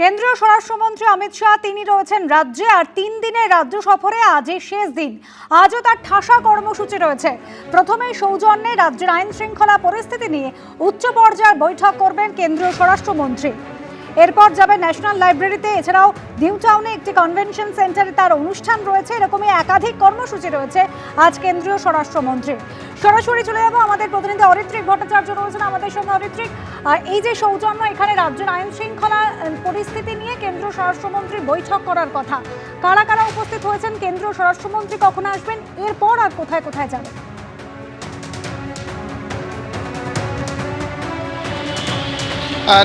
কেন্দ্রীয় স্বরাষ্ট্রমন্ত্রী অমিত শাহ তিনি রয়েছেন রাজ্যে, আর 3 দিনের রাজ্য সফরে আজই শেষ দিন। আজও তার ঠাসা কর্মসূচি রয়েছে। প্রথমেই সৌজন্যে রাজ্যের আইন শৃঙ্খলা পরিস্থিতি নিয়ে উচ্চ পর্যায়ের বৈঠক করবেন কেন্দ্রীয় স্বরাষ্ট্রমন্ত্রী। এরপর যাবে ন্যাশনাল লাইব্রেরিতে, এছাড়াও নিউ টাউনে একটি কনভেনশন সেন্টারে তার অনুষ্ঠান রয়েছে। এরকমই একাধিক কর্মসূচি রয়েছে আজ কেন্দ্রীয় স্বরাষ্ট্রমন্ত্রী। সরাসরি চলে যাবো, আমাদের প্রতিনিধি অরিত্রিক ভট্টাচার্য রয়েছেন আমাদের সঙ্গে। অরিত্রিক, এই যে সৌজন্য, এখানে রাজ্যের আইন শৃঙ্খলা পরিস্থিতি নিয়ে কেন্দ্রীয় স্বরাষ্ট্রমন্ত্রী বৈঠক করার কথা, কারা কারা উপস্থিত হয়েছেন, কেন্দ্রীয় স্বরাষ্ট্রমন্ত্রী কখন আসবেন, এরপর আর কোথায় কোথায় যাবেন?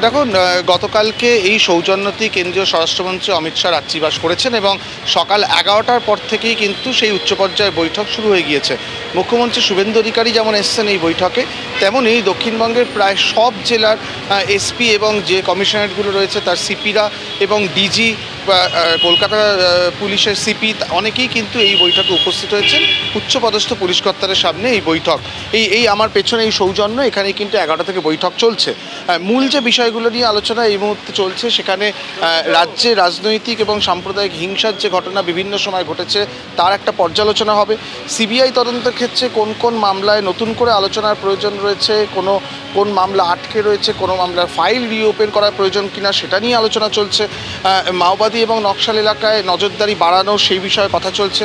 দেখুন, গতকালকে এই সৌজন্যতেই কেন্দ্রীয় স্বরাষ্ট্রমন্ত্রী অমিত শাহ রাত্রিবাস করেছেন এবং সকাল 11টার পর থেকেই কিন্তু সেই উচ্চ পর্যায়ের বৈঠক শুরু হয়ে গিয়েছে। মুখ্যমন্ত্রী শুভেন্দু অধিকারী যেমন এসছেন এই বৈঠকে, তেমনই দক্ষিণবঙ্গের প্রায় সব জেলার এসপি এবং যে কমিশনারেটগুলো রয়েছে তার সিপিরা এবং ডিজি, কলকাতা পুলিশের সিপি অনেকেই কিন্তু এই বৈঠকে উপস্থিত হয়েছেন। উচ্চপদস্থ পুলিশ কর্তাদের সামনে এই বৈঠক, এই আমার পেছনে এই সৌজন্য, এখানে কিন্তু 11টা থেকে বৈঠক চলছে। মূল যে বিষয়গুলো নিয়ে আলোচনা এই মুহূর্তে চলছে, সেখানে রাজ্যে রাজনৈতিক এবং সাম্প্রদায়িক হিংসার যে ঘটনা বিভিন্ন সময় ঘটেছে তার একটা পর্যালোচনা হবে। সিবিআই তদন্তের ক্ষেত্রে কোন কোন মামলায় নতুন করে আলোচনার প্রয়োজন রয়েছে, কোন মামলা আটকে রয়েছে, কোনো মামলার ফাইল রিওপেন করার প্রয়োজন কিনা সেটা নিয়ে আলোচনা চলছে। মাওবাদী এবং নকশাল এলাকায় নজরদারি বাড়ানো সেই বিষয়ে কথা চলছে।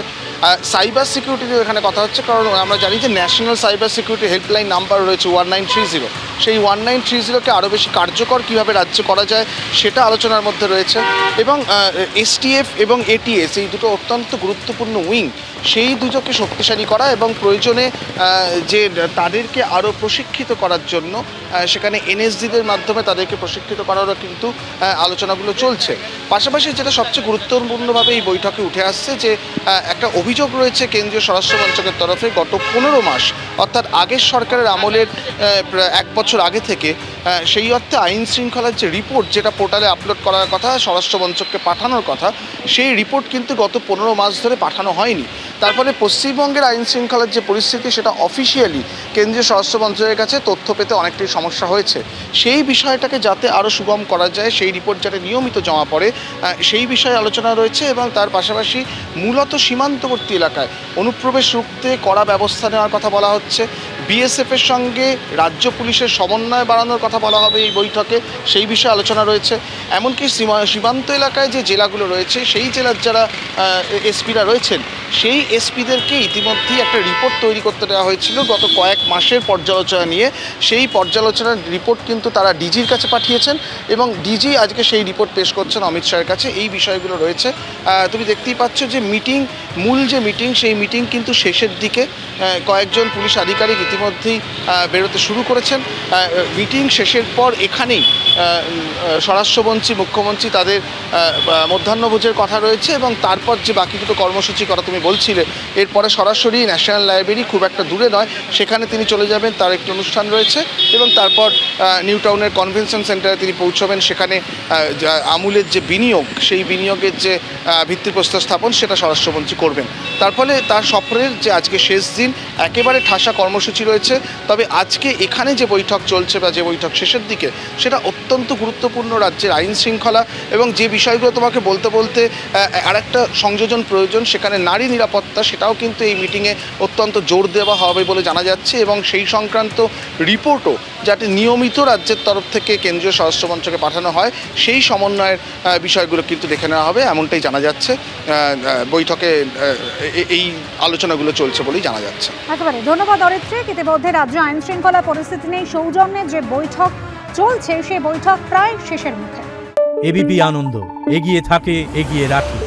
সাইবার সিকিউরিটিরও এখানে কথা হচ্ছে, কারণ আমরা জানি যে national cyber security helpline number রয়েছে 1930, সেই 1930কে আরও বেশি কার্যকর কীভাবে রাজ্যে করা যায় সেটা আলোচনার মধ্যে রয়েছে। এবং এসটিএফ এবং এটিএস, এই দুটো অত্যন্ত গুরুত্বপূর্ণ উইং, সেই দুটোকে শক্তিশালী করা এবং প্রয়োজনে যে তাদেরকে আরও প্রশিক্ষিত করার জন্য সেখানে এনএসজিদের মাধ্যমে তাদেরকে প্রশিক্ষিত করারও কিন্তু আলোচনাগুলো চলছে। পাশাপাশি যেটা সবচেয়ে গুরুত্বপূর্ণভাবে এই বৈঠকে উঠে আসছে, যে একটা অভিযোগ রয়েছে কেন্দ্রীয় স্বরাষ্ট্র মন্ত্রকের তরফে গত 15 মাস, অর্থাৎ আগের সরকারের আমলের 1 বছর আগে থেকে সেই অর্থে আইন শৃঙ্খলার যে রিপোর্ট, যেটা পোর্টালে আপলোড করার কথা, স্বরাষ্ট্র মন্ত্রককে পাঠানোর কথা, সেই রিপোর্ট কিন্তু গত 15 মাস ধরে পাঠানো হয়নি। তার ফলে পশ্চিমবঙ্গের আইন শৃঙ্খলার যে পরিস্থিতি, সেটা অফিসিয়ালি কেন্দ্রীয় স্বরাষ্ট্র মন্ত্রকের কাছে তথ্য পেতে অনেকটাই সমস্যা হয়েছে। সেই বিষয়টাকে যাতে আরও সুগম করা যায়, সেই রিপোর্ট যাতে নিয়মিত জমা পড়ে, সেই বিষয়ে আলোচনা রয়েছে। এবং তার পাশাপাশি মূলত সীমান্তবর্তী এলাকায় অনুপ্রবেশ রুখতে কড়া ব্যবস্থা নেওয়ার কথা বলা হচ্ছে। বিএসএফের সঙ্গে রাজ্য পুলিশের সমন্বয় বাড়ানোর কথা বলা হবে এই বৈঠকে, সেই বিষয়ে আলোচনা রয়েছে। এমনকি সীমান্ত এলাকায় যে জেলাগুলো রয়েছে, সেই জেলার যারা এসপিরা রয়েছেন, সেই এসপিদেরকে ইতিমধ্যেই একটা রিপোর্ট তৈরি করতে দেওয়া হয়েছিল গত কয়েক মাসের পর্যালোচনা নিয়ে। সেই পর্যালোচনার রিপোর্ট কিন্তু তারা ডিজির কাছে পাঠিয়েছেন এবং ডিজি আজকে সেই রিপোর্ট পেশ করছেন অমিত শাহের কাছে। এই বিষয়গুলো রয়েছে। তুমি দেখতেই পাচ্ছ যে মূল যে মিটিং, সেই মিটিং কিন্তু শেষের দিকে। কয়েকজন পুলিশ আধিকারিক ইতিমধ্যেই বেরোতে শুরু করেছেন। মিটিং শেষের পর এখানেই স্বরাষ্ট্রমন্ত্রী, মুখ্যমন্ত্রী তাদের মধ্যাহ্নভোজের কথা রয়েছে এবং তারপর যে বাকি দুটো কর্মসূচি করা তুমি বলছিলে, এরপরে সরাসরি ন্যাশনাল লাইব্রেরি, খুব একটা দূরে নয়, সেখানে তিনি চলে যাবেন, তার একটি অনুষ্ঠান রয়েছে। এবং তারপর নিউ টাউনের কনভেনশন সেন্টারে তিনি পৌঁছবেন। সেখানে আমুলের যে বিনিয়োগ, সেই বিনিয়োগের যে ভিত্তিপ্রস্তর স্থাপন, সেটা স্বরাষ্ট্রমন্ত্রী করবেন। তার ফলে তার সফরের যে আজকে শেষ দিন, একেবারে ঠাসা কর্মসূচি রয়েছে। তবে আজকে এখানে যে বৈঠক চলছে বা যে বৈঠক শেষের দিকে, সেটা অত্যন্ত গুরুত্বপূর্ণ রাজ্যের আইন শৃঙ্খলা এবং যে বিষয়গুলো তোমাকে বলতে আরেকটা সংযোজন প্রয়োজন, সেখানে নারী নিরাপত্তা, সেটাও কিন্তু এই মিটিংয়ে অত্যন্ত জোর দেওয়া হবে বলে জানা যাচ্ছে। এবং সেই সংক্রান্ত রিপোর্টও যাতে নিয়মিত রাজ্যের তরফ থেকে কেন্দ্রীয় স্বরাষ্ট্র মন্ত্রকে পাঠানো হয়, সেই সমন্বয়ের বিষয়গুলো কিন্তু দেখে নেওয়া হবে, এমনটাই জানা যাচ্ছে। বৈঠকে এই আলোচনাগুলো চলছে বলেই জানা যাচ্ছে। একেবারে ধন্যবাদ অরিত্রিক। ইতিমধ্যে রাজ্য আইন শৃঙ্খলা পরিস্থিতি নিয়ে সৌজন্যে যে বৈঠক চলছে, সেই বৈঠক প্রায় শেষের মুখে। এবিপি আনন্দ, এগিয়ে থাকে, এগিয়ে রাখে।